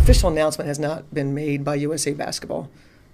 official announcement has not been made by USA Basketball,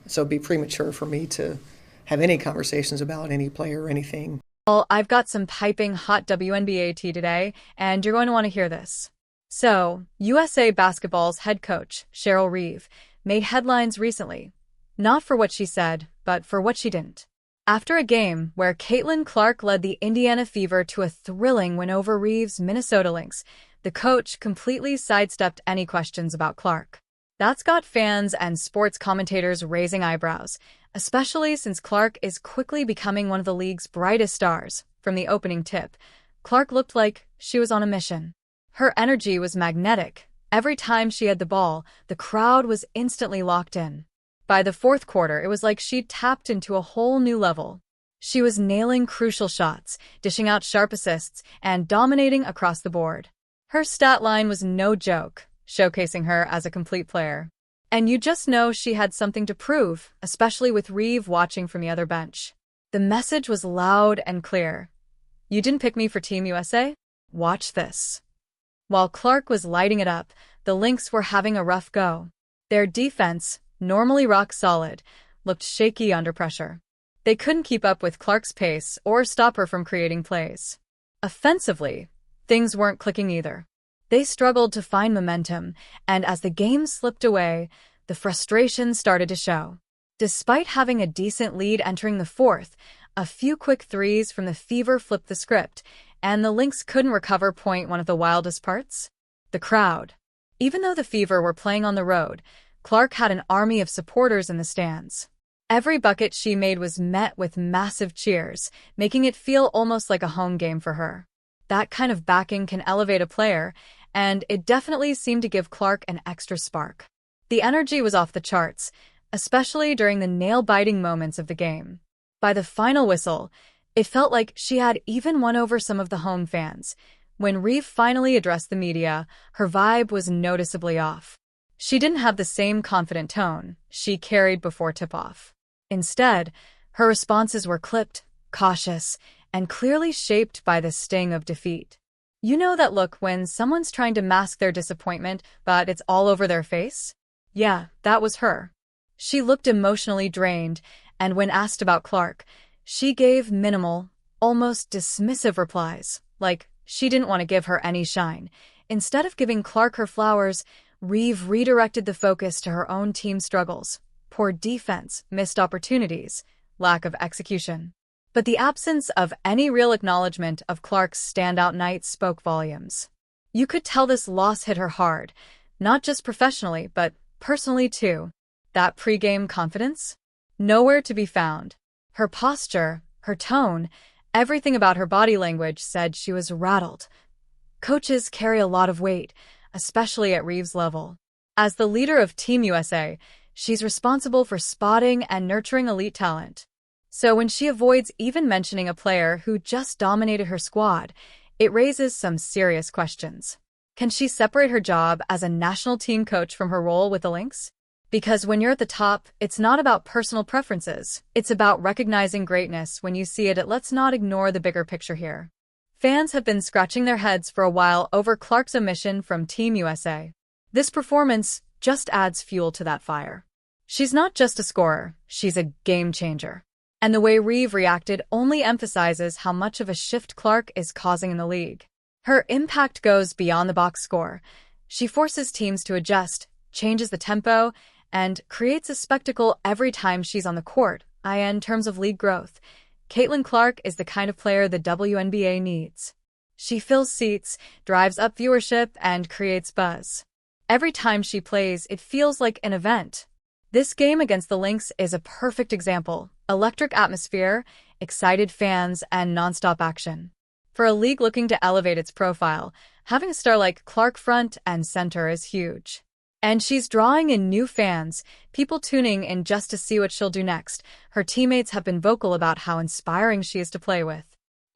so it'd be premature for me to have any conversations about any player or anything. Well, I've got some piping hot WNBA tea today, and you're going to want to hear this. So, USA Basketball's head coach, Cheryl Reeve, made headlines recently. Not for what she said, but for what she didn't. After a game where Caitlin Clark led the Indiana Fever to a thrilling win over Reeve's Minnesota Lynx, the coach completely sidestepped any questions about Clark. That's got fans and sports commentators raising eyebrows, especially since Clark is quickly becoming one of the league's brightest stars. From the opening tip, Clark looked like she was on a mission. Her energy was magnetic. Every time she had the ball, the crowd was instantly locked in. By the fourth quarter, it was like she'd tapped into a whole new level. She was nailing crucial shots, dishing out sharp assists, and dominating across the board. Her stat line was no joke, showcasing her as a complete player. And you just know she had something to prove, especially with Reeve watching from the other bench. The message was loud and clear. You didn't pick me for Team USA? Watch this. While Clark was lighting it up, the Lynx were having a rough go. Their defense, normally rock solid, looked shaky under pressure. They couldn't keep up with Clark's pace or stop her from creating plays. Offensively, things weren't clicking either. They struggled to find momentum, and as the game slipped away, the frustration started to show. Despite having a decent lead entering the fourth, a few quick threes from the Fever flipped the script, and the Lynx couldn't recover. One of the wildest parts? The crowd. Even though the Fever were playing on the road, Clark had an army of supporters in the stands. Every bucket she made was met with massive cheers, making it feel almost like a home game for her. That kind of backing can elevate a player, and it definitely seemed to give Clark an extra spark. The energy was off the charts, especially during the nail-biting moments of the game. By the final whistle, it felt like she had even won over some of the home fans. When Reeve finally addressed the media, her vibe was noticeably off. She didn't have the same confident tone she carried before tip-off. Instead, her responses were clipped, cautious, and clearly shaped by the sting of defeat. You know that look when someone's trying to mask their disappointment, but it's all over their face? Yeah, that was her. She looked emotionally drained, and when asked about Clark, she gave minimal, almost dismissive replies, like she didn't want to give her any shine. Instead of giving Clark her flowers, Reeve redirected the focus to her own team struggles. Poor defense, missed opportunities, lack of execution. But the absence of any real acknowledgement of Clark's standout night spoke volumes. You could tell this loss hit her hard, not just professionally, but personally too. That pre-game confidence? Nowhere to be found. Her posture, her tone, everything about her body language said she was rattled. Coaches carry a lot of weight, especially at Reeve's level. As the leader of Team USA, she's responsible for spotting and nurturing elite talent. So when she avoids even mentioning a player who just dominated her squad, it raises some serious questions. Can she separate her job as a national team coach from her role with the Lynx? Because when you're at the top, it's not about personal preferences. It's about recognizing greatness when you see it. Let's not ignore the bigger picture here. Fans have been scratching their heads for a while over Clark's omission from Team USA. This performance just adds fuel to that fire. She's not just a scorer, she's a game changer. And the way Reeve reacted only emphasizes how much of a shift Clark is causing in the league. Her impact goes beyond the box score. She forces teams to adjust, changes the tempo, and creates a spectacle every time she's on the court. In terms of league growth, Caitlin Clark is the kind of player the WNBA needs. She fills seats, drives up viewership, and creates buzz. Every time she plays, it feels like an event. This game against the Lynx is a perfect example. Electric atmosphere, excited fans, and nonstop action. For a league looking to elevate its profile, having a star like Clark front and center is huge. And she's drawing in new fans, people tuning in just to see what she'll do next. Her teammates have been vocal about how inspiring she is to play with.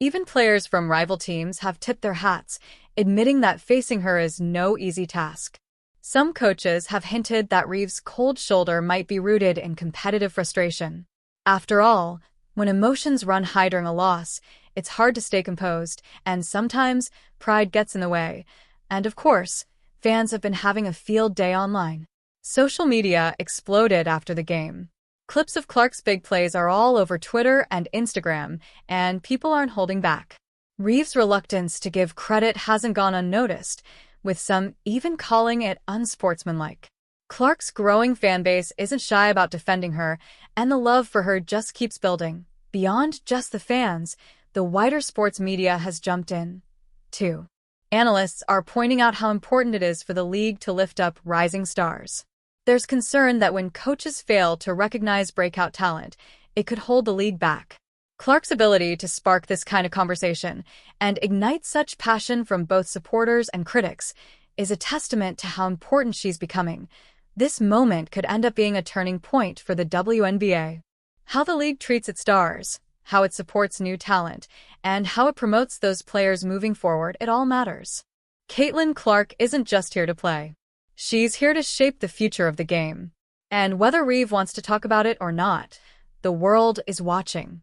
Even players from rival teams have tipped their hats, admitting that facing her is no easy task. Some coaches have hinted that Reeve's cold shoulder might be rooted in competitive frustration. After all, when emotions run high during a loss, it's hard to stay composed, and sometimes pride gets in the way. And of course, fans have been having a field day online. Social media exploded after the game. Clips of Clark's big plays are all over Twitter and Instagram, and people aren't holding back. Reeve's reluctance to give credit hasn't gone unnoticed, with some even calling it unsportsmanlike. Clark's growing fanbase isn't shy about defending her, and the love for her just keeps building. Beyond just the fans, the wider sports media has jumped in, too. Analysts are pointing out how important it is for the league to lift up rising stars. There's concern that when coaches fail to recognize breakout talent, it could hold the league back. Clark's ability to spark this kind of conversation and ignite such passion from both supporters and critics is a testament to how important she's becoming. This moment could end up being a turning point for the WNBA. How the league treats its stars, how it supports new talent, and how it promotes those players moving forward, it all matters. Caitlin Clark isn't just here to play. She's here to shape the future of the game. And whether Reeve wants to talk about it or not, the world is watching.